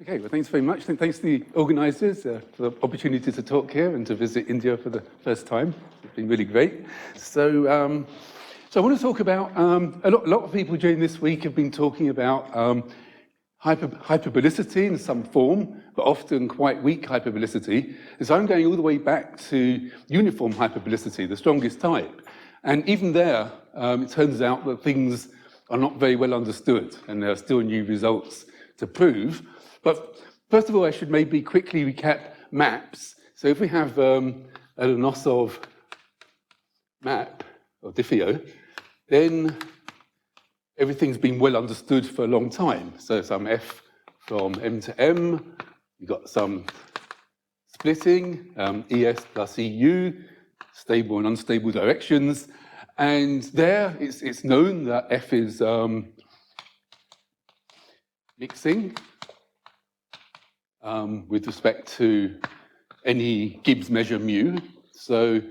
Okay, well, thanks very much. Thanks to the organisers for the opportunity to talk here and to visit India for the first time. It's been really great. So I want to talk about, a lot of people during this week have been talking about hyperbolicity in some form, but often quite weak hyperbolicity. And so I'm going all the way back to uniform hyperbolicity, the strongest type. And even there, it turns out that things are not very well understood, and there are still new results to prove. But first of all, I should maybe quickly recap maps. So if we have an Anosov map, or Diffio, then everything's been well understood for a long time. So some F from M to M, you've got some splitting, ES plus EU, stable and unstable directions. And there, it's known that F is mixing with respect to any Gibbs measure mu. So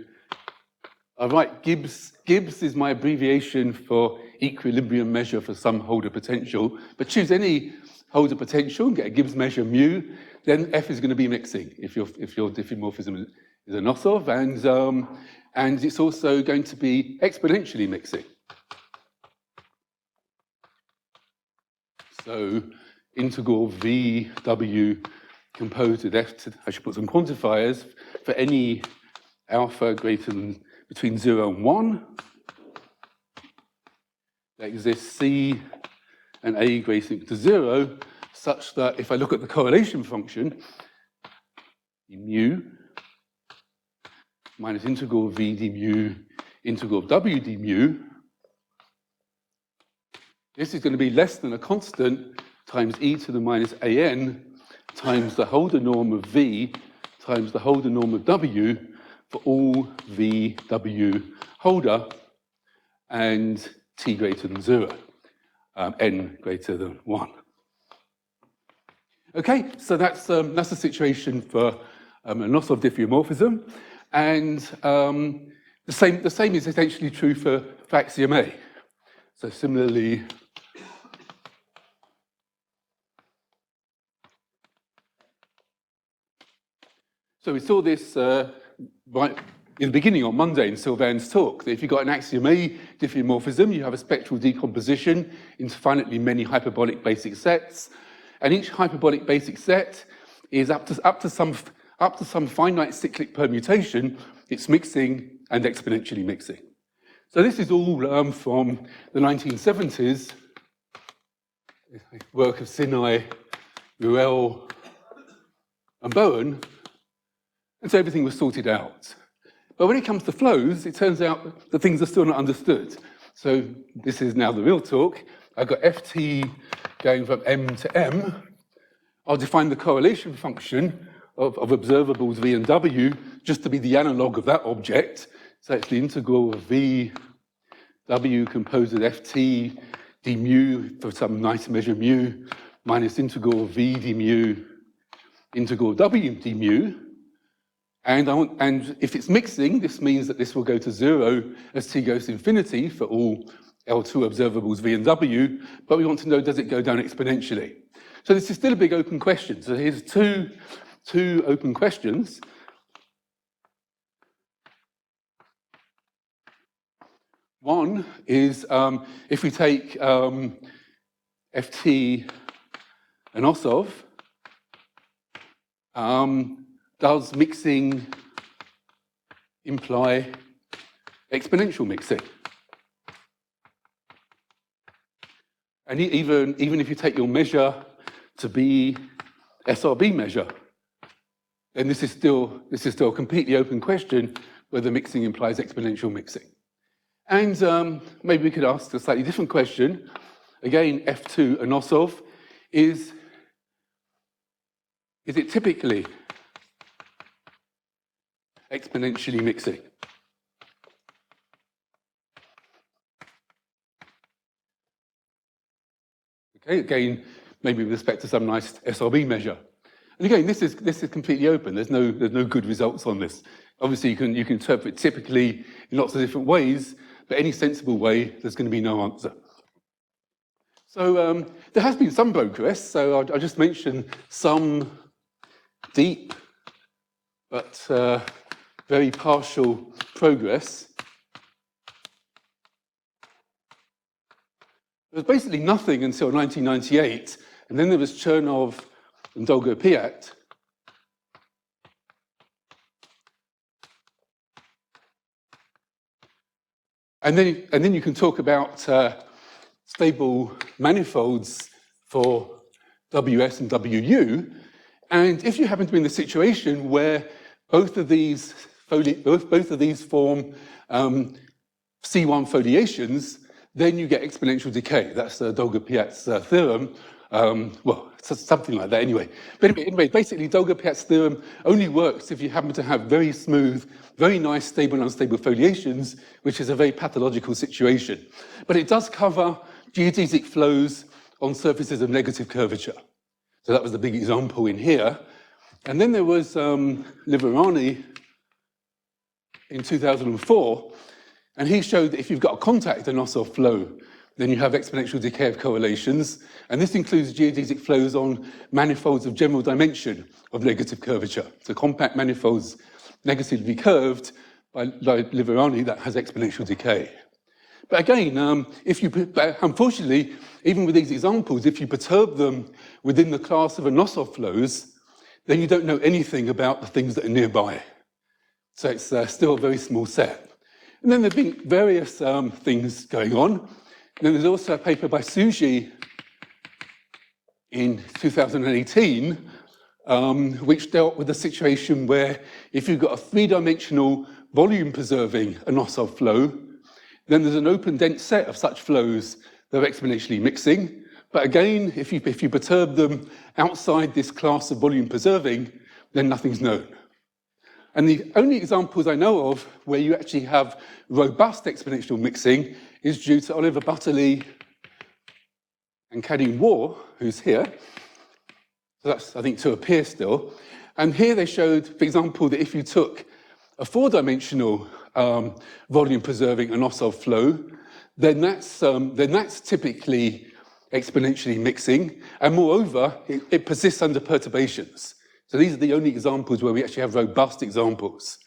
I write Gibbs. Gibbs is my abbreviation for equilibrium measure for some holder potential. But choose any holder potential and get a Gibbs measure mu, then F is going to be mixing if your diffeomorphism is Anosov, and it's also going to be exponentially mixing. So integral V W composed with F to, I should put some quantifiers for any alpha greater than between 0 and 1. There exists C and A greater to 0, such that if I look at the correlation function, mu minus integral V d mu, integral W d mu, this is going to be less than a constant times e to the minus an times the Holder norm of V times the Holder norm of W for all V, W Holder and t greater than 0, n greater than 1. Okay, so that's the situation for Anosov diffeomorphism, and the same is essentially true for Axiom A. So similarly, so we saw this right in the beginning on Monday in Sylvan's talk, that if you've got an Axiom A diffeomorphism, you have a spectral decomposition into finitely many hyperbolic basic sets, and each hyperbolic basic set is up to some finite cyclic permutation. It's mixing and exponentially mixing. So this is all from the 1970s, work of Sinai, Ruel, and Bowen, and so everything was sorted out. But when it comes to flows, it turns out that things are still not understood. So this is now the real talk. I've got ft going from M to M. I'll define the correlation function of observables V and W just to be the analog of that object. So it's the integral of V W composed of ft d mu for some nice measure mu minus integral of V d mu integral W d mu. And if it's mixing, this means that this will go to 0 as t goes to infinity for all L2 observables V and W, but we want to know, does it go down exponentially? So this is still a big open question. So here's two open questions. One is if we take ft Anosov, does mixing imply exponential mixing? And even if you take your measure to be SRB measure, then this is still a completely open question whether mixing implies exponential mixing. And maybe we could ask a slightly different question. Again, F2 Anosov is it typically exponentially mixing? Okay, again, maybe with respect to some nice SRB measure. And again, this is completely open. There's no good results on this. Obviously, you can interpret typically in lots of different ways, but any sensible way, there's going to be no answer. So there has been some progress. So I'll just mention some deep but very partial progress. There was basically nothing until 1998, and then there was Chernow and Dolgopyat. And then you can talk about stable manifolds for WS and WU. And if you happen to be in the situation where both of these form C1 foliations, then you get exponential decay. That's Dolgopyat's theorem. Well, it's something like that anyway. But anyway, basically, Dolgopyat's theorem only works if you happen to have very smooth, very nice stable and unstable foliations, which is a very pathological situation. But it does cover geodesic flows on surfaces of negative curvature. So that was the big example in here. And then there was Liverani in 2004, and he showed that if you've got a contact Anosov flow, then you have exponential decay of correlations. And this includes geodesic flows on manifolds of general dimension of negative curvature. So compact manifolds negatively curved by Liverani, that has exponential decay. But again, unfortunately, even with these examples, if you perturb them within the class of Anosov flows, then you don't know anything about the things that are nearby. So it's still a very small set. And then there have been various things going on. And then there's also a paper by Suji in 2018, which dealt with a situation where if you've got a three-dimensional volume-preserving Anosov flow, then there's an open dense set of such flows that are exponentially mixing. But again, if you perturb them outside this class of volume preserving, then nothing's known. And the only examples I know of where you actually have robust exponential mixing is due to Oliver Butterley and Kadeen War, who's here. So that's, I think, to appear still. And here they showed, for example, that if you took a four-dimensional volume-preserving Anosov flow, then that's typically exponentially mixing, and moreover, it persists under perturbations. So these are the only examples where we actually have robust examples.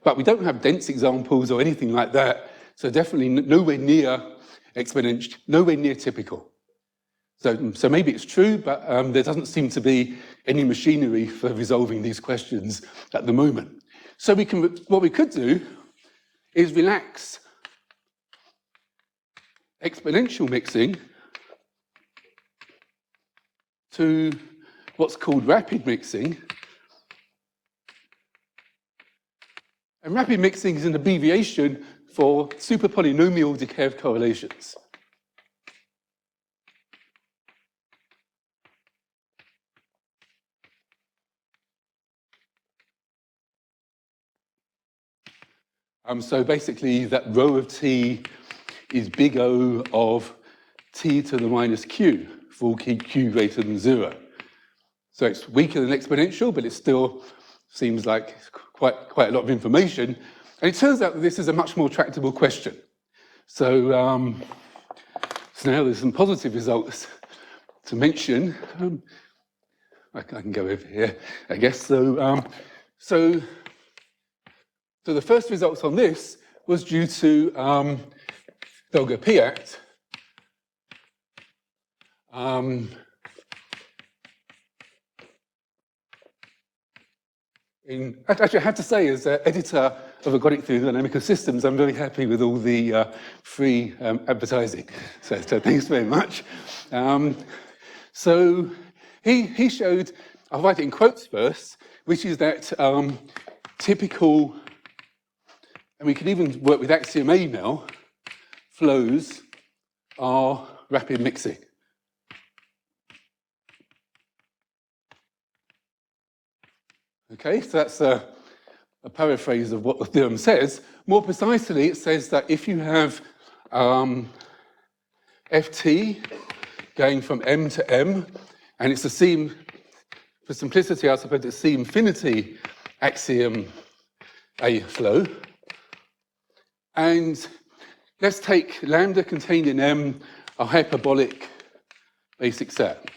But we don't have dense examples or anything like that, so definitely nowhere near exponential, nowhere near typical. So maybe it's true, but there doesn't seem to be any machinery for resolving these questions at the moment. So what we could do is relax exponential mixing to what's called rapid mixing. And rapid mixing is an abbreviation for superpolynomial decay of correlations. So basically, that rho of t is big O of t to the minus q, for all q greater than 0. So it's weaker than exponential, but it still seems like quite a lot of information. And it turns out that this is a much more tractable question. So now there's some positive results to mention. I can go over here, I guess. So the first results on this was due to Dolgopyat. Actually, I have to say, as editor of Ergodic Theory of Dynamical Systems, I'm very happy with all the free advertising. So thanks very much. So he showed, I'll write it in quotes first, which is that typical, and we can even work with Axiom A now, flows are rapid mixing. Okay, so that's a paraphrase of what the theorem says. More precisely, it says that if you have ft going from M to M, and it's a C, for simplicity, I suppose it's C infinity axiom A flow. And let's take lambda contained in M, a hyperbolic basic set.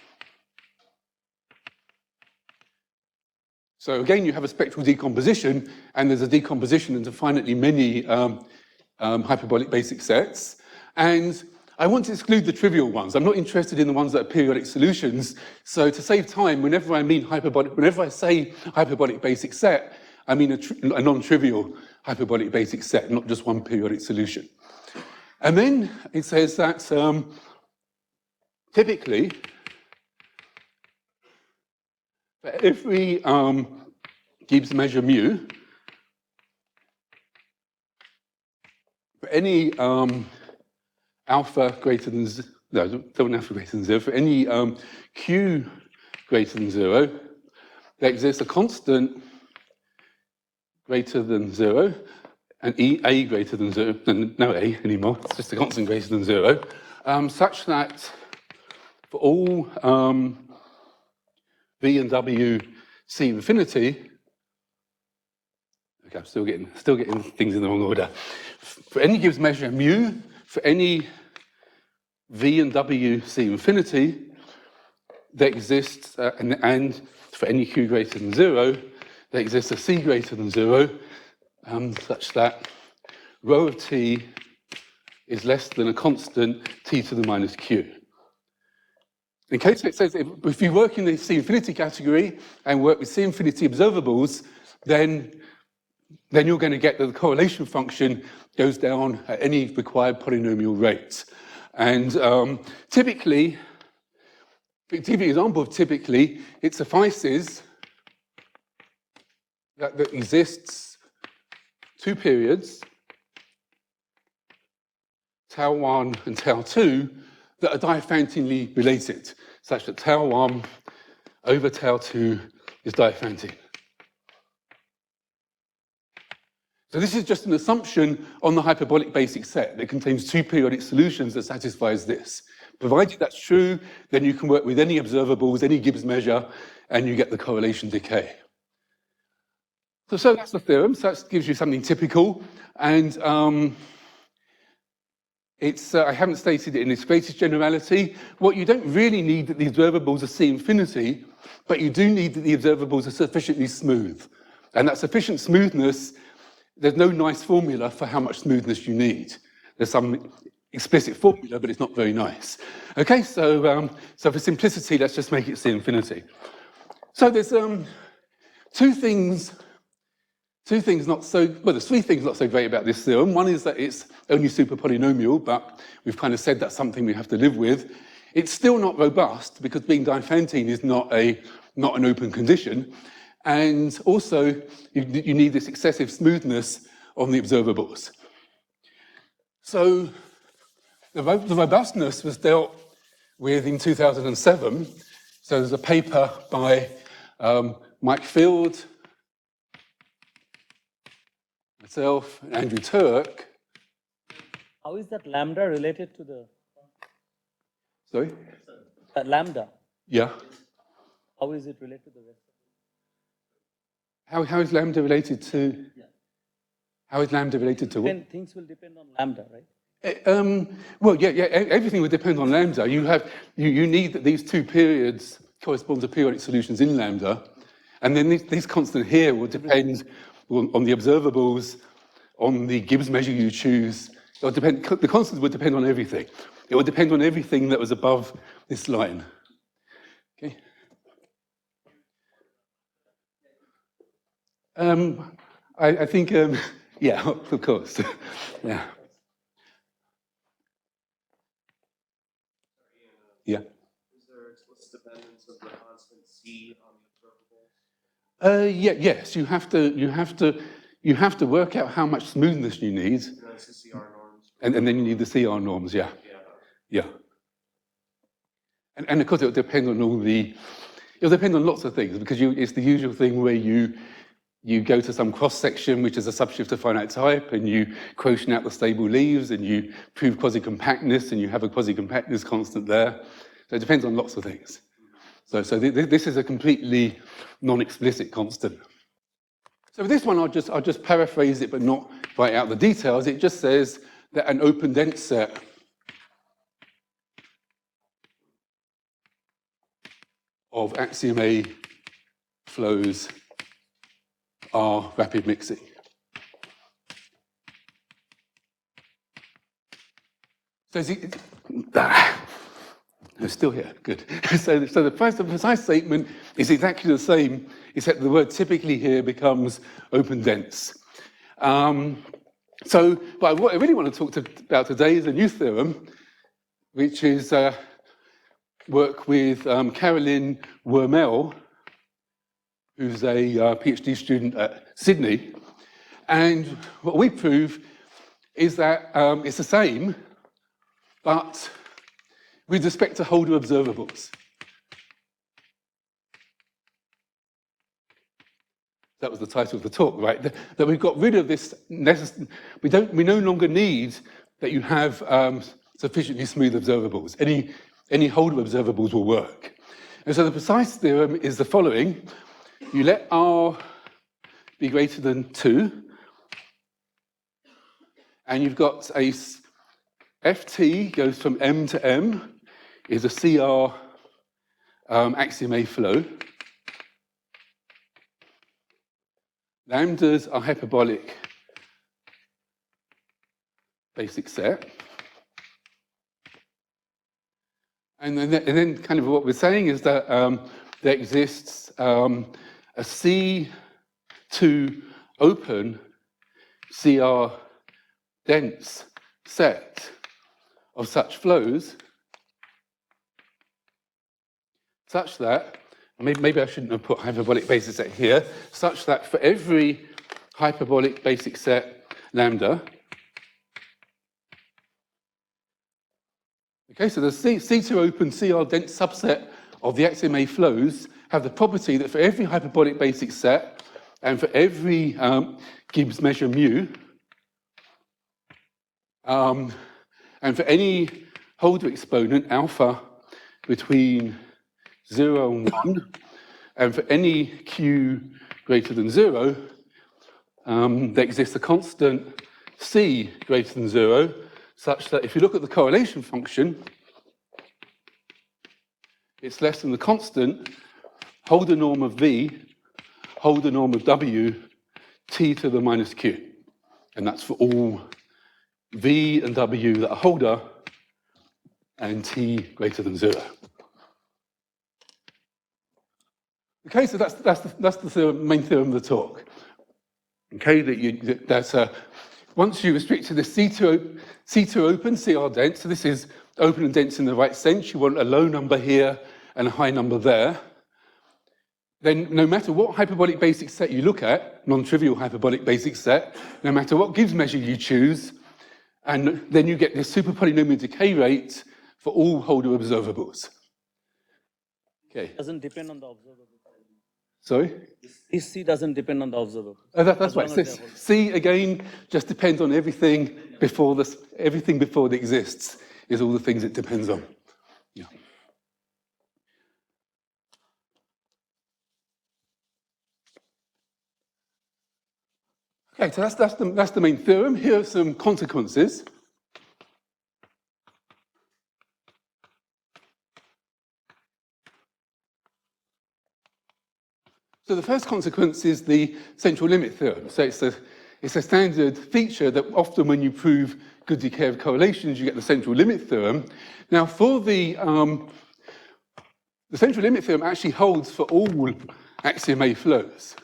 So again, you have a spectral decomposition, and there's a decomposition into finitely many hyperbolic basic sets. And I want to exclude the trivial ones. I'm not interested in the ones that are periodic solutions. So to save time, whenever I say hyperbolic basic set, I mean a non-trivial hyperbolic basic set, not just one periodic solution. And then it says that typically, for every Gibbs measure mu, for any alpha greater than, no, don't want alpha greater than 0, for any q greater than 0, there exists a constant greater than 0, and a greater than 0, and no a anymore, it's just a constant greater than 0, such that for all v and w c infinity, okay, I'm still getting things in the wrong order. For any Gibbs measure mu, for any v and w c infinity, there exists, and for any q greater than 0, there exists a c greater than 0, such that rho of t is less than a constant t to the minus q. In case it says if you work in the C infinity category and work with C infinity observables, then you're going to get that the correlation function goes down at any required polynomial rate. And typically, to give you an example of typically, it suffices that there exists two periods, tau 1 and tau 2, that are Diophantine related, such that tau 1 over tau 2 is Diophantine. So this is just an assumption on the hyperbolic basic set that contains two periodic solutions that satisfies this. Provided that's true, then you can work with any observables, any Gibbs measure, and you get the correlation decay. So that's the theorem, so that gives you something typical, and I haven't stated it in its greatest generality. What you don't really need that the observables are C infinity, but you do need that the observables are sufficiently smooth. And that sufficient smoothness, there's no nice formula for how much smoothness you need. There's some explicit formula, but it's not very nice. Okay, so for simplicity, let's just make it C infinity. So there's two things not so, well, there's three things not so great about this theorem. One is that it's only super polynomial, but we've kind of said that's something we have to live with. It's still not robust because being Diophantine is not an open condition. And also, you need this excessive smoothness on the observables. So the robustness was dealt with in 2007. So there's a paper by Mike Field, myself, and Andrew Torok. How is that lambda related to the... Sorry? That lambda. Yeah. How is it related to the rest? How is lambda related to... Yeah. How is lambda related to what? Things will depend on lambda, right? Well, yeah, everything will depend on lambda. You need that these two periods correspond to periodic solutions in lambda, and then this constant here will depend on the observables, on the Gibbs measure you choose. It will depend, the constants would depend on everything. It would depend on everything that was above this line. Okay. I think, yeah, of course, yeah. Yeah. Is there explicit dependence of the constant C on the observables? Yes, you have to work out how much smoothness you need. That's the CR norms. And then you need the CR norms, yeah. Yeah. And of course it'll depend on it'll depend on lots of things, because it's the usual thing where you go to some cross-section, which is a subshift of finite type, and you quotient out the stable leaves, and you prove quasi-compactness, and you have a quasi-compactness constant there. So it depends on lots of things. So this is a completely non-explicit constant. So with this one, I'll just paraphrase it, but not write out the details. It just says that an open dense set of axiom A flows are rapid mixing. So I'm still here, good. So the precise statement is exactly the same, except the word typically here becomes open dense. But what I really want to talk about today is a new theorem, which is work with Caroline Wormmell, who's a PhD student at Sydney. And what we prove is that it's the same, but with respect to Holder observables. That was the title of the talk, right? That we've got rid of this, we no longer need that you have sufficiently smooth observables. Any Holder observables will work. And so the precise theorem is the following. You let R be greater than 2, and you've got a FT goes from M to M, is a CR axiom A flow. Lambdas are hyperbolic basic set. And then kind of what we're saying is that there exists a C2 open CR dense set of such flows such that, maybe I shouldn't have put hyperbolic basic set here, such that for every hyperbolic basic set lambda, okay, so the C2 open CR dense subset of the axiom A flows have the property that for every hyperbolic basic set and for every Gibbs measure mu, and for any Holder exponent alpha between 0 and 1, and for any q greater than 0, there exists a constant c greater than 0, such that if you look at the correlation function, it's less than the constant Holder norm of v, Holder norm of w, t to the minus q. And that's for all v and w that are Holder and t greater than 0. Okay, so that's the main theorem of the talk. Okay, once you restrict to the C2 open, CR dense, so this is open and dense in the right sense, you want a low number here and a high number there, then no matter what hyperbolic basic set you look at, non-trivial hyperbolic basic set, no matter what Gibbs measure you choose, and then you get this super polynomial decay rate for all Holder observables. Okay. Doesn't depend on the observable. Sorry? This C doesn't depend on the observable. Oh, that's right. So C again just depends on everything before this. Everything before it exists is all the things it depends on. Yeah. Okay, so that's the main theorem. Here are some consequences. So the first consequence is the central limit theorem. So it's a standard feature that often when you prove good decay of correlations, you get the central limit theorem. Now for the central limit theorem actually holds for all axiom A flows.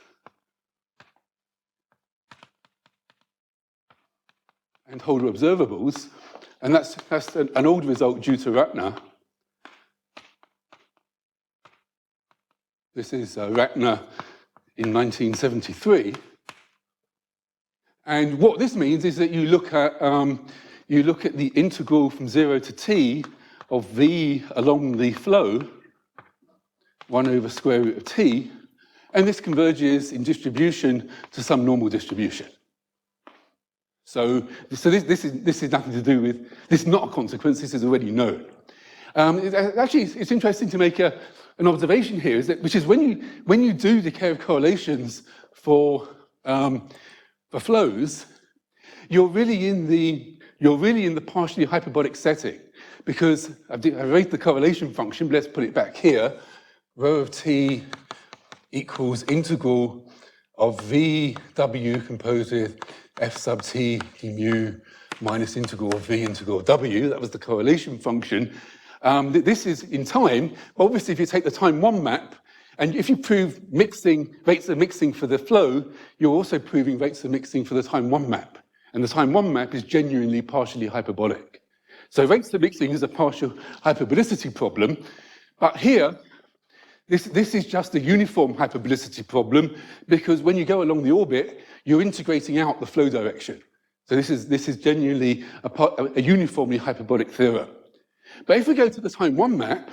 And Holder observables, and that's an old result due to Ratner. This is Ratner in 1973. And what this means is that you look at the integral from 0 to t of v along the flow, 1 over square root of t, and this converges in distribution to some normal distribution. So this is nothing to do with, this is not a consequence, this is already known. Actually, it's interesting to make an observation here, which is when you do decay of correlations for flows, you're really in the partially hyperbolic setting, because I've raised the correlation function, but let's put it back here. rho of t equals integral of VW composed with f sub t d mu minus integral of V integral W. That was the correlation function. This is in time, but obviously if you take the time one map, and if you prove mixing, rates of mixing for the flow, you're also proving rates of mixing for the time one map. And the time one map is genuinely partially hyperbolic. So rates of mixing is a partial hyperbolicity problem, but here, this is just a uniform hyperbolicity problem because when you go along the orbit, you're integrating out the flow direction. So this is genuinely a uniformly hyperbolic theorem. But if we go to the time one map,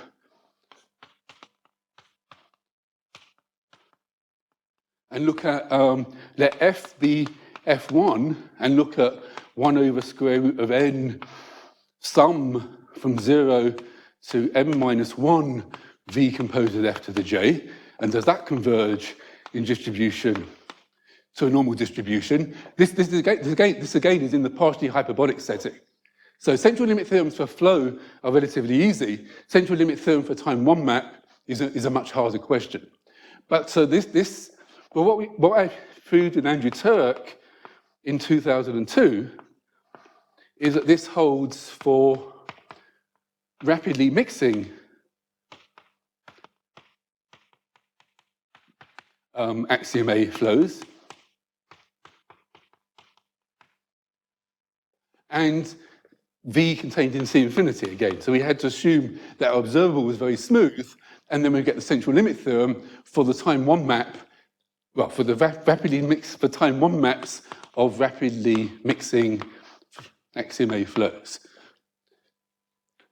and look at, let f be f1, and look at 1 over square root of n sum from 0 to m minus 1 v composed with f to the j, and does that converge in distribution to a normal distribution? This again is in the partially hyperbolic setting. So central limit theorems for flow are relatively easy. Central limit theorem for time one map is a much harder question. But so what I proved in Andrew Torok in 2002 is that this holds for rapidly mixing axiom A flows. And V contained in C infinity again. So we had to assume that our observable was very smooth, and then we get the central limit theorem for the time one map, well, for the for time one maps of rapidly mixing axiom A flows.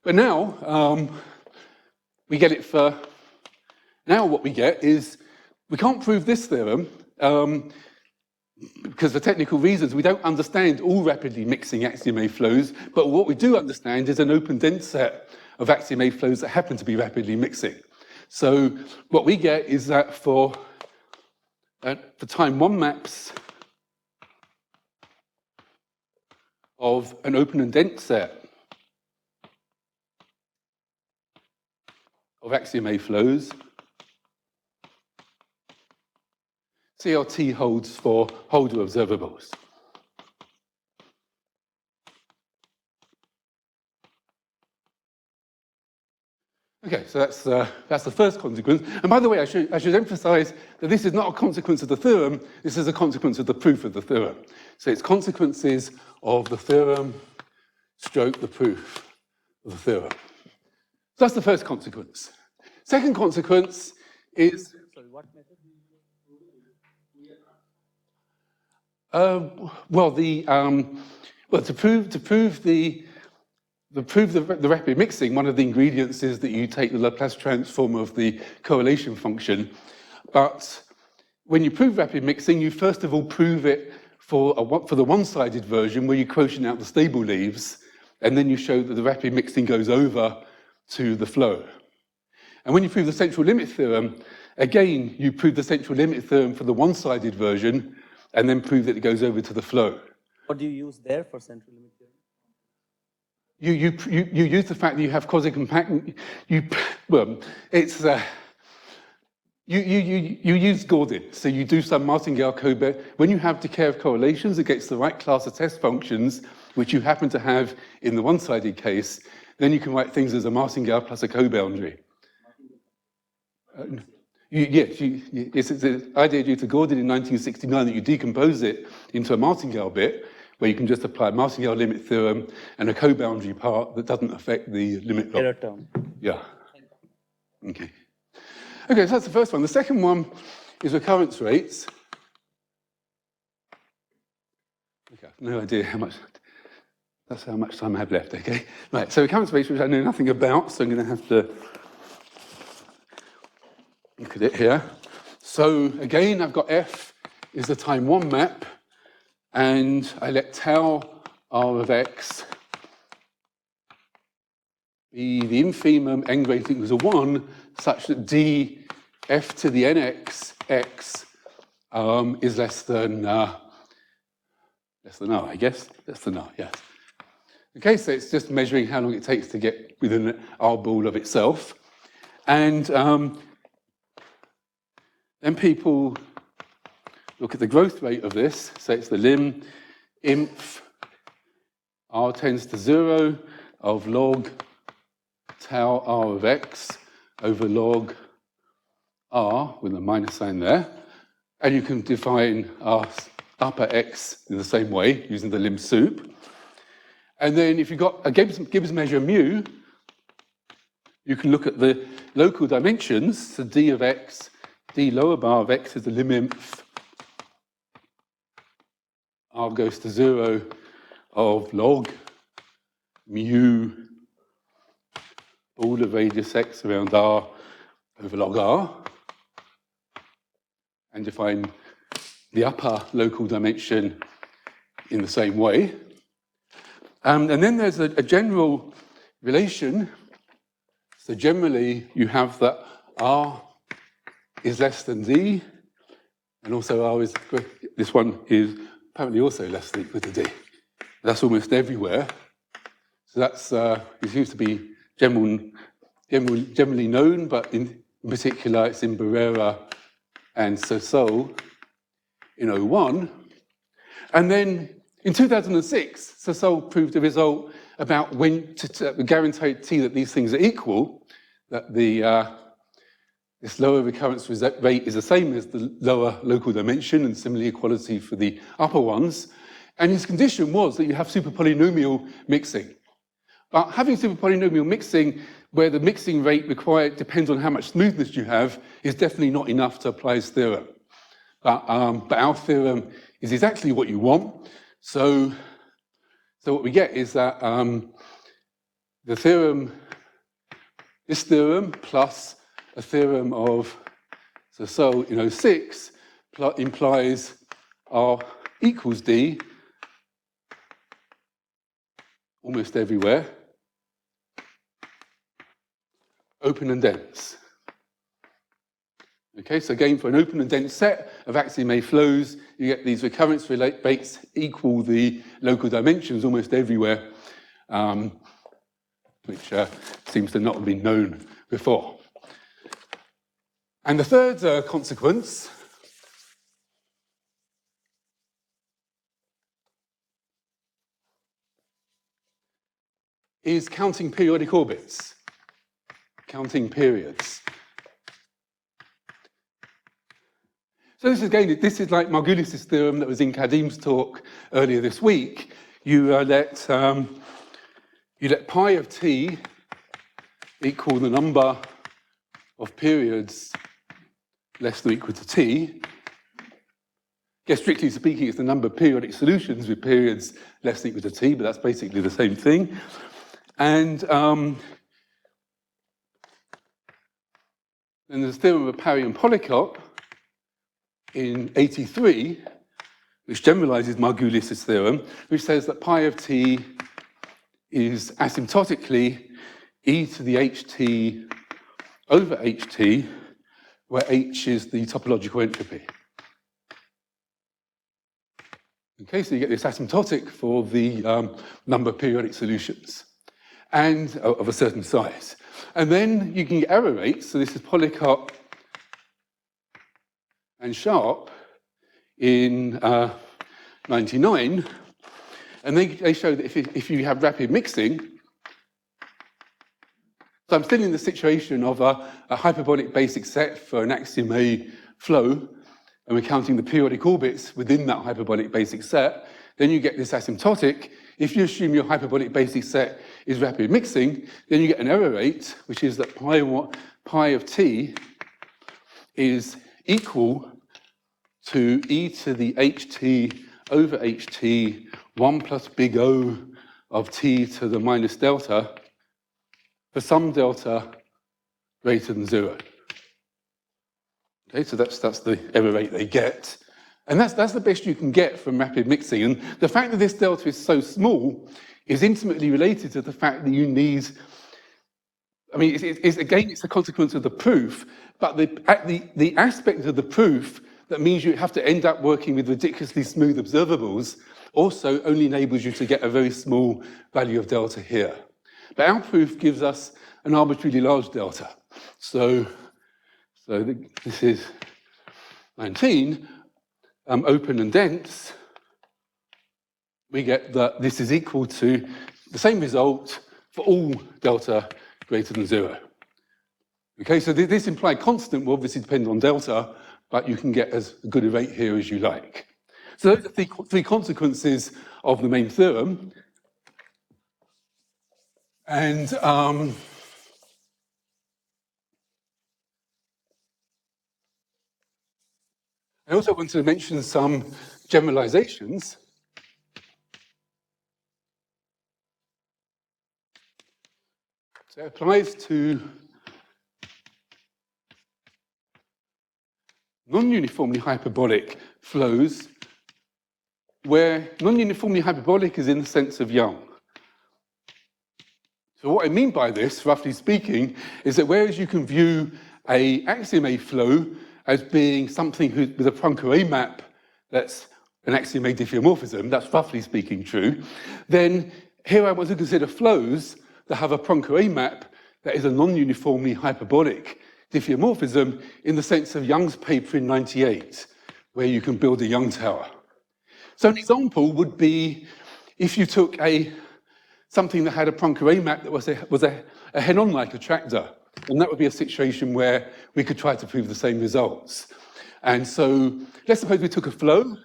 But now, we get it for, now what we get is, we can't prove this theorem, because for technical reasons, we don't understand all rapidly mixing axiom A flows, but what we do understand is an open dense set of axiom A flows that happen to be rapidly mixing. So what we get is that for time one maps of an open and dense set of axiom A flows, CRT holds for holder observables. Okay, so that's the first consequence. And by the way, I should emphasize that this is not a consequence of the theorem, this is a consequence of the proof of the theorem. So it's consequences of the theorem stroke the proof of the theorem. So that's the first consequence. Second consequence is... Sorry, what method? To prove the rapid mixing, one of the ingredients is that you take the Laplace transform of the correlation function. But when you prove rapid mixing, you first of all prove it for the one-sided version where you quotient out the stable leaves, and then you show that the rapid mixing goes over to the flow. And when you prove the central limit theorem, again, you prove the central limit theorem for the one-sided version, and then prove that it goes over to the flow. What do you use there for central limit theorem? You use the fact that you have quasi-compact. You use Gordon, so you do some martingale covariance. When you have decay of correlations against the right class of test functions, which you happen to have in the one-sided case, then you can write things as a martingale plus a co-boundary. Yes, it's the idea due to Gordon in 1969 that you decompose it into a martingale bit, where you can just apply a martingale limit theorem and a co-boundary part that doesn't affect the limit block. Error term. Yeah. Okay. Okay, so that's the first one. The second one is recurrence rates. Okay, no idea how much. That's how much time I have left. Okay. Right. So recurrence rates, which I know nothing about, so I'm going to have to look at it here. So again, I've got F is the time one map, and I let tau R of X be the infimum n greater equals to 1, such that d f to the nx x is less than R, I guess. Less than R, yes. Okay, so it's just measuring how long it takes to get within an R ball of itself. And Then people look at the growth rate of this. So it's the lim inf r tends to 0 of log tau r of x over log r with a minus sign there. And you can define r upper x in the same way using the lim sup. And then if you've got a Gibbs measure mu, you can look at the local dimensions. So d of x, d lower bar of x is the lim inf r goes to 0 of log mu all of radius x around r over log r, and define the upper local dimension in the same way. And then there's a general relation. So generally, you have that r is less than d, and also r is, this one is apparently also less than or equal to d. That's almost everywhere. So that's, it seems to be generally known, but in particular, it's in Barrera and Sosol in 01. And then in 2006, Sosol proved a result about when to guarantee that these things are equal, that this lower recurrence rate is the same as the lower local dimension, and similarly equality for the upper ones. And his condition was that you have superpolynomial mixing. But having superpolynomial mixing, where the mixing rate required depends on how much smoothness you have, is definitely not enough to apply his theorem. But our theorem is exactly what you want. So what we get is that the theorem, this theorem plus a theorem of Sosol in 06 implies R equals D almost everywhere, open and dense. Okay, so again, for an open and dense set of Axiom A flows, you get these recurrence rates equal the local dimensions almost everywhere, which seems to not have been known before. And the third consequence is counting periodic orbits, counting periods. So this is like Margulis's theorem that was in Kadim's talk earlier this week. You let pi of t equal the number of periods less than or equal to t. Yes, strictly speaking, it's the number of periodic solutions with periods less than or equal to t, but that's basically the same thing. And then there's the theorem of Parry and Polycarp in 83, which generalizes Margulis's theorem, which says that pi of t is asymptotically e to the ht over ht, where h is the topological entropy. Okay, so you get this asymptotic for the number of periodic solutions, and of a certain size. And then you can get error rates. So this is Polycarp and Sharp in 99. And they show that if you have rapid mixing, so I'm still in the situation of a hyperbolic basic set for an Axiom A flow, and we're counting the periodic orbits within that hyperbolic basic set, then you get this asymptotic. If you assume your hyperbolic basic set is rapid mixing, then you get an error rate, which is that pi of t is equal to e to the ht over ht 1 plus big O of t to the minus delta for some delta greater than 0. Okay, so that's the error rate they get. And that's the best you can get from rapid mixing. And the fact that this delta is so small is intimately related to the fact that you need, I mean, it's a consequence of the proof, but the aspect of the proof that means you have to end up working with ridiculously smooth observables also only enables you to get a very small value of delta here. But our proof gives us an arbitrarily large delta. So this is 19, open and dense, we get that this is equal to the same result for all delta greater than 0. Okay, so this implied constant will obviously depend on delta, but you can get as good a rate here as you like. So those are the three consequences of the main theorem. And I also want to mention some generalizations. So it applies to non-uniformly hyperbolic flows, where non-uniformly hyperbolic is in the sense of Young. So what I mean by this, roughly speaking, is that whereas you can view a axiom A flow as being something with a Poincare map that's an axiom A diffeomorphism, that's roughly speaking true, then here I want to consider flows that have a Poincare map that is a non-uniformly hyperbolic diffeomorphism in the sense of Young's paper in ~98, where you can build a Young tower. So an example would be if you took something that had a Poincare map that was a Henon-like attractor, and that would be a situation where we could try to prove the same results. And so let's suppose we took a flow.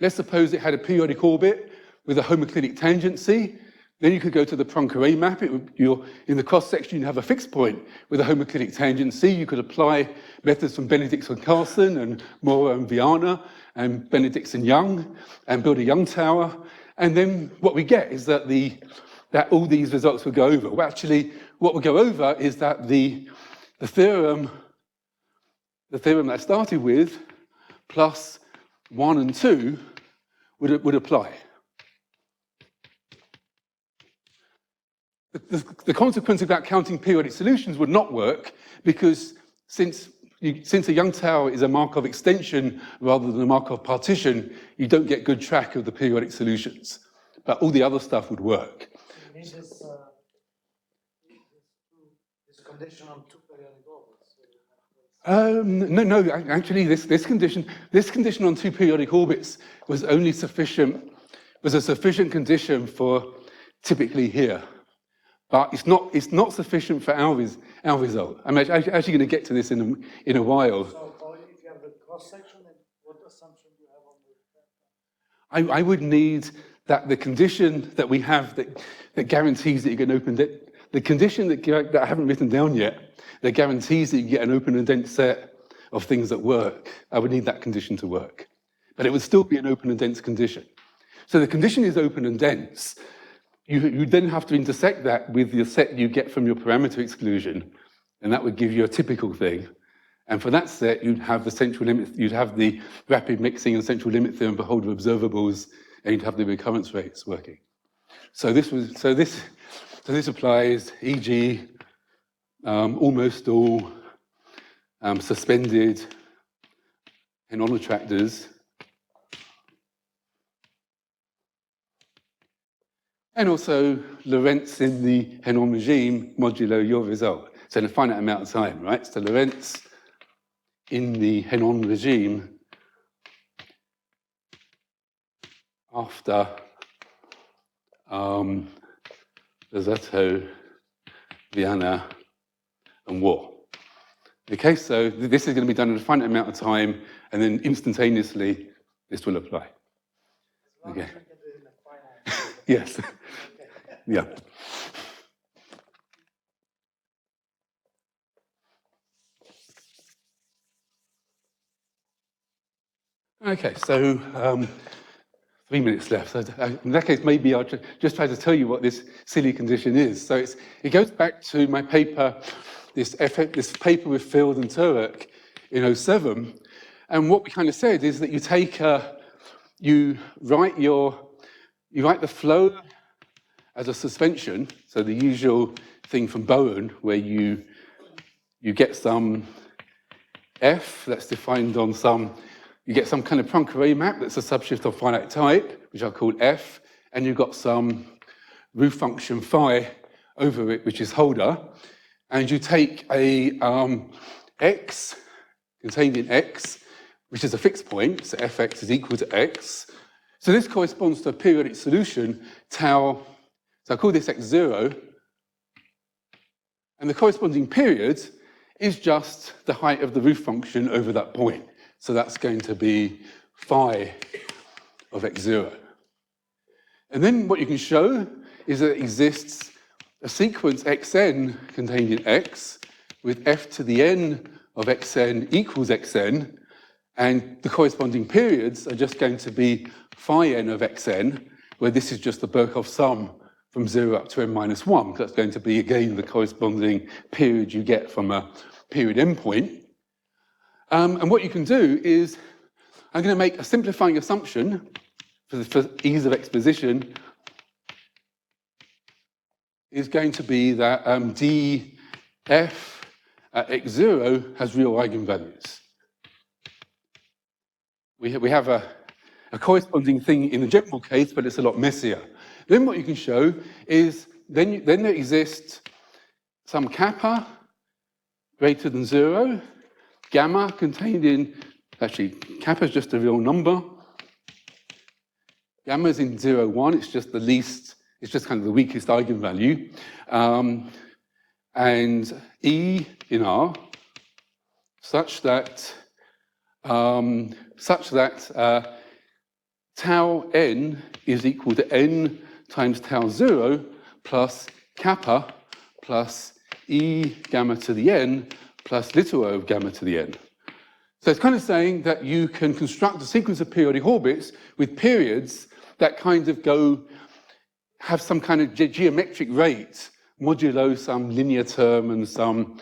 Let's suppose it had a periodic orbit with a homoclinic tangency. Then you could go to the Poincare map. In the cross-section, you have a fixed point with a homoclinic tangency. You could apply methods from Benedict's and Carlson and Mora and Viana and Benedict's and Young and build a Young tower. And then what we get is that all these results would go over. Well, actually, what would go over is that the theorem that I started with plus 1 and 2 would apply. The consequence about counting periodic solutions would not work because since a Young tower is a Markov extension rather than a Markov partition, you don't get good track of the periodic solutions. But all the other stuff would work. You need this condition on 2 periodic orbits. No, actually, this condition on 2 periodic orbits was only sufficient, was a sufficient condition for typically here. But it's not sufficient for our result. I'm actually going to get to this in a while. So if you have the cross-section, then what assumption do you have on the... I would need that the condition that we have that guarantees that you get an open, the condition that I haven't written down yet, that guarantees that you get an open and dense set of things that work, I would need that condition to work. But it would still be an open and dense condition. So the condition is open and dense. You then have to intersect that with the set you get from your parameter exclusion, and that would give you a typical thing. And for that set, you'd have the central limit, you'd have the rapid mixing and central limit theorem beholder observables, and you'd have the recurrence rates working. So this applies, e.g., almost all suspended Henon attractors. And also Lorentz in the Henon regime modulo your result. So in a finite amount of time, right? So Lorentz in the Henon regime after Luzzatto, Viana, and War. Okay, so this is going to be done in a finite amount of time, and then instantaneously this will apply. Okay. Yes. Yeah. Okay, so 3 minutes left. So in that case, maybe I'll just try to tell you what this silly condition is. So it goes back to my paper, this paper with Field and Torok in '07. And what we kind of said is that you take, you write the flow as a suspension, so the usual thing from Bowen, where you get some F that's defined on you get some kind of Poincare map that's a subshift of finite type, which I'll call F, and you've got some roof function phi over it, which is holder, and you take a X contained in X, which is a fixed point, so fx is equal to x. So this corresponds to a periodic solution, tau, so I call this x0, and the corresponding period is just the height of the roof function over that point. So that's going to be phi of x0. And then what you can show is that it exists a sequence xn contained in x with f to the n of xn equals xn, and the corresponding periods are just going to be phi n of xn, where this is just the Birkhoff sum from 0 up to n minus 1. That's going to be, again, the corresponding period you get from a period endpoint. And what you can do is, I'm going to make a simplifying assumption for ease of exposition is going to be that df at x0 has real eigenvalues. We have a corresponding thing in the general case, but it's a lot messier. Then what you can show is then there exists some kappa greater than 0, gamma contained in, actually, kappa is just a real number. Gamma is in 0, 1, it's just the least, it's just kind of the weakest eigenvalue. And E in R, such that tau n is equal to n times tau 0 plus kappa plus E gamma to the n plus little o of gamma to the n. So it's kind of saying that you can construct a sequence of periodic orbits with periods that kind of have some kind of geometric rate modulo some linear term and some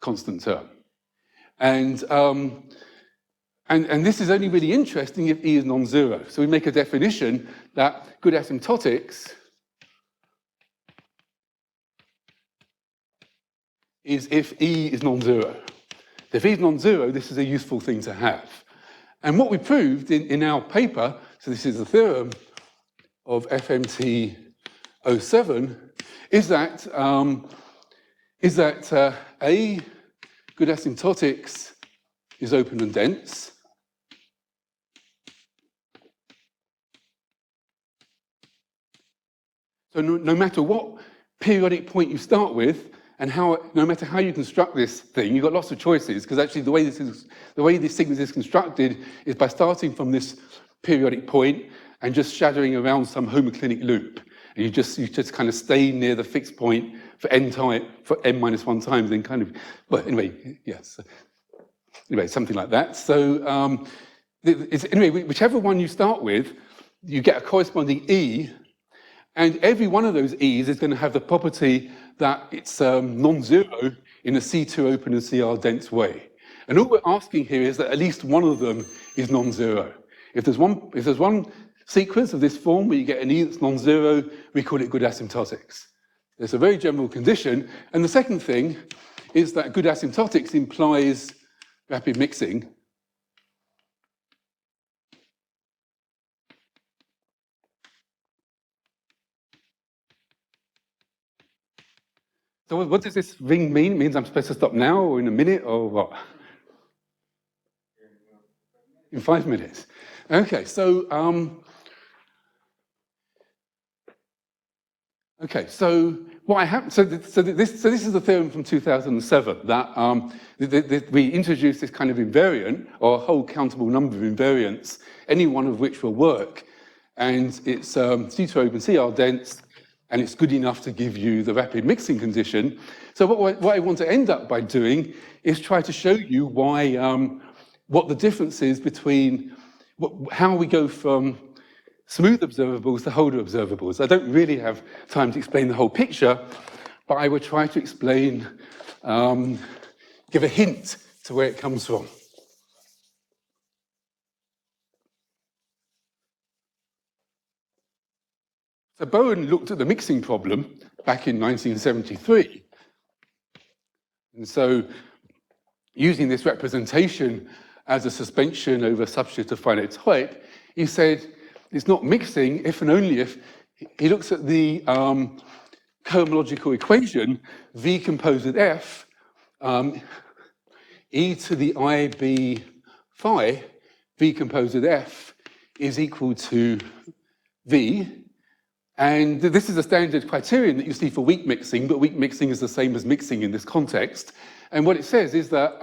constant term. And this is only really interesting if E is non-zero. So we make a definition that good asymptotics is if E is non-zero. If E is non-zero, this is a useful thing to have. And what we proved in our paper, so this is the theorem of FMT 07, is that A, good asymptotics is open and dense. So no matter what periodic point you start with, and no matter how you construct this thing, you've got lots of choices, because actually the way this sequence is constructed is by starting from this periodic point and just shadowing around some homoclinic loop. And you just kind of stay near the fixed point for n minus 1 times, then kind of, well, anyway, yes. Anyway, something like that. So anyway, whichever one you start with, you get a corresponding E, and every one of those E's is going to have the property that it's non-zero in a C2 open and CR dense way. And all we're asking here is that at least one of them is non-zero. If there's one sequence of this form where you get an E that's non-zero, we call it good asymptotics. It's a very general condition. And the second thing is that good asymptotics implies rapid mixing. So what does this ring mean? It means I'm supposed to stop now or in a minute or what? In 5 minutes. Okay, so what I have, so this is the theorem from 2007 that we introduced this kind of invariant or a whole countable number of invariants, any one of which will work, and it's C2 open CR dense, and it's good enough to give you the rapid mixing condition. So what I want to end up by doing is try to show you why, what the difference is between how we go from smooth observables to Holder observables. I don't really have time to explain the whole picture, but I will try to explain, give a hint to where it comes from. So Bowen looked at the mixing problem back in 1973. And so using this representation as a suspension over a substrate of finite type, he said it's not mixing if and only if he looks at the cohomological equation V composed with F, e to the IB phi V composed with F is equal to V. And this is a standard criterion that you see for weak mixing, but weak mixing is the same as mixing in this context. And what it says is that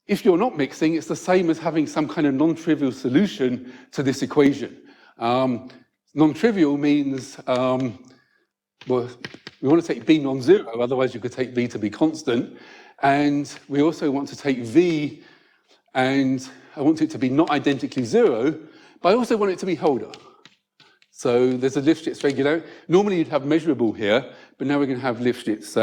if you're not mixing, it's the same as having some kind of non-trivial solution to this equation. Non-trivial means, well, we want to take V non-zero, otherwise you could take V to be constant. And we also want to take V, and I want it to be not identically zero, but I also want it to be Holder. So there's a Lifshitz regularity. Normally you'd have measurable here, but now we're going to have Lifshitz.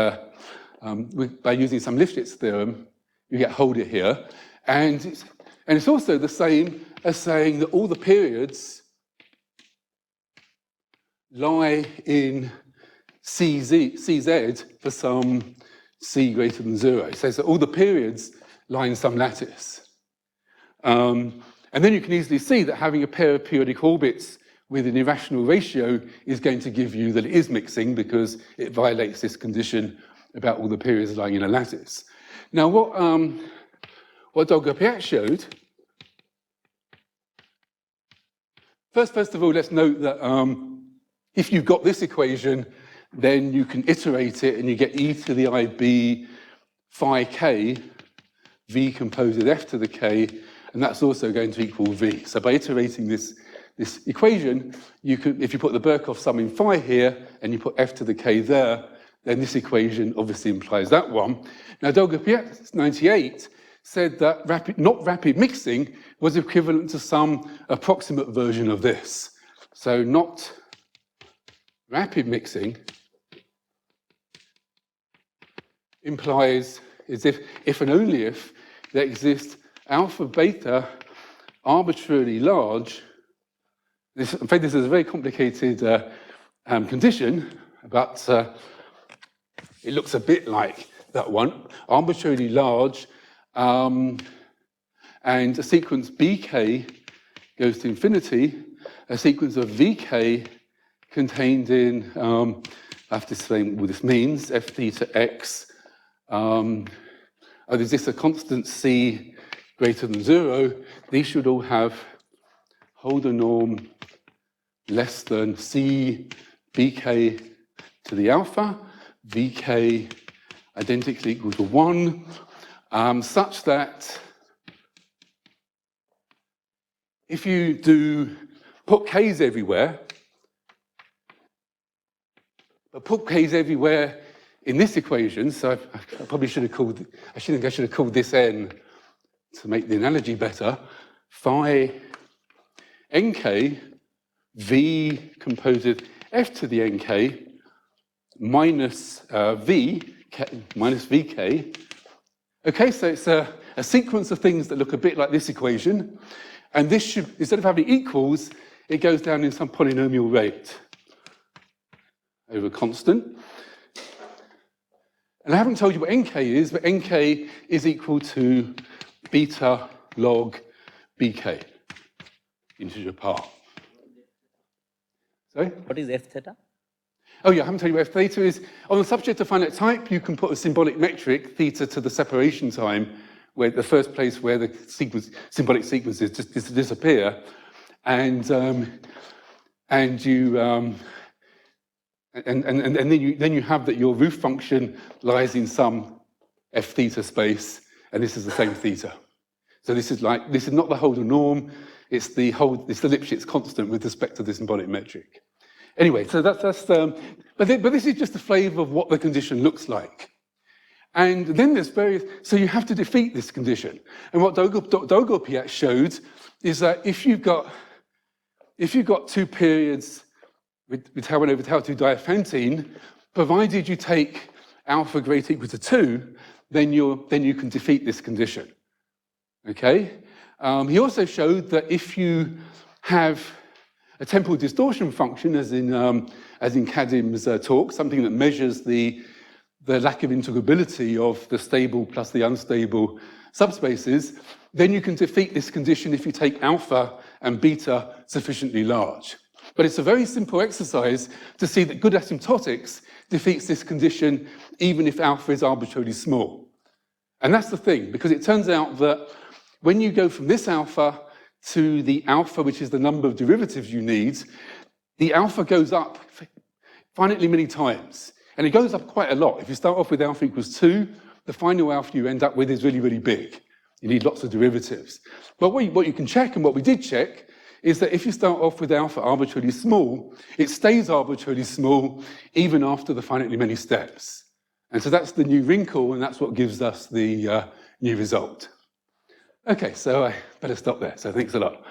By using some Lifshitz theorem, you get Holder here. And it's also the same as saying that all the periods lie in CZ for some C greater than 0. It says that all the periods lie in some lattice. And then you can easily see that having a pair of periodic orbits with an irrational ratio is going to give you that it is mixing because it violates this condition about all the periods lying in a lattice. Now, what Dolgopyat showed, first of all, let's note that if you've got this equation, then you can iterate it and you get e to the IB phi k, v composed with f to the k, and that's also going to equal v. So by iterating this equation, you could, if you put the Birkhoff sum in phi here and you put f to the k there, then this equation obviously implies that one. Now, Dolgopyat 98 said that not rapid mixing was equivalent to some approximate version of this. So not rapid mixing implies is if and only if there exists alpha beta arbitrarily large. In fact, this is a very complicated condition, but it looks a bit like that one. Arbitrarily large, and a sequence bk goes to infinity, a sequence of vk contained in, I have to explain what this means, f theta x. Is this a constant c greater than 0? These should all have Holder norm less than c bk to the alpha, vk identically equal to 1, such that if you do put k's everywhere, but put k's everywhere in this equation, so I probably should have called, I should have called this n to make the analogy better, phi nk v composed of f to the nk minus v, minus vk. Okay, so it's a sequence of things that look a bit like this equation, and this should, instead of having equals, it goes down in some polynomial rate over constant. And I haven't told you what nk is, but nk is equal to beta log bk, integer part. Sorry? What is f theta? Oh yeah, I haven't told you what f theta is. On the subject of finite type, you can put a symbolic metric, theta to the separation time, where the first place where the symbolic sequences just disappear, and then you have that your roof function lies in some f theta space, and this is the same theta. So this is not the Holder norm, it's the Lipschitz constant with respect to the symbolic metric. Anyway, so but this is just a flavor of what the condition looks like. And then there's so you have to defeat this condition. And what Dolgopyat showed is that if you've got two periods with tau 1 over tau 2 Diophantine, provided you take alpha greater equal to 2, then you can defeat this condition. Okay? He also showed that if you have a temporal distortion function, as in Kadim's talk, something that measures the lack of integrability of the stable plus the unstable subspaces, then you can defeat this condition if you take alpha and beta sufficiently large. But it's a very simple exercise to see that good asymptotics defeats this condition even if alpha is arbitrarily small. And that's the thing, because it turns out that when you go from this alpha to the alpha, which is the number of derivatives you need, the alpha goes up finitely many times. And it goes up quite a lot. If you start off with alpha equals 2, the final alpha you end up with is really, really big. You need lots of derivatives. But what you can check, and what we did check, is that if you start off with alpha arbitrarily small, it stays arbitrarily small even after the finitely many steps. And so that's the new wrinkle, and that's what gives us the new result. Okay, so I better stop there. So thanks a lot.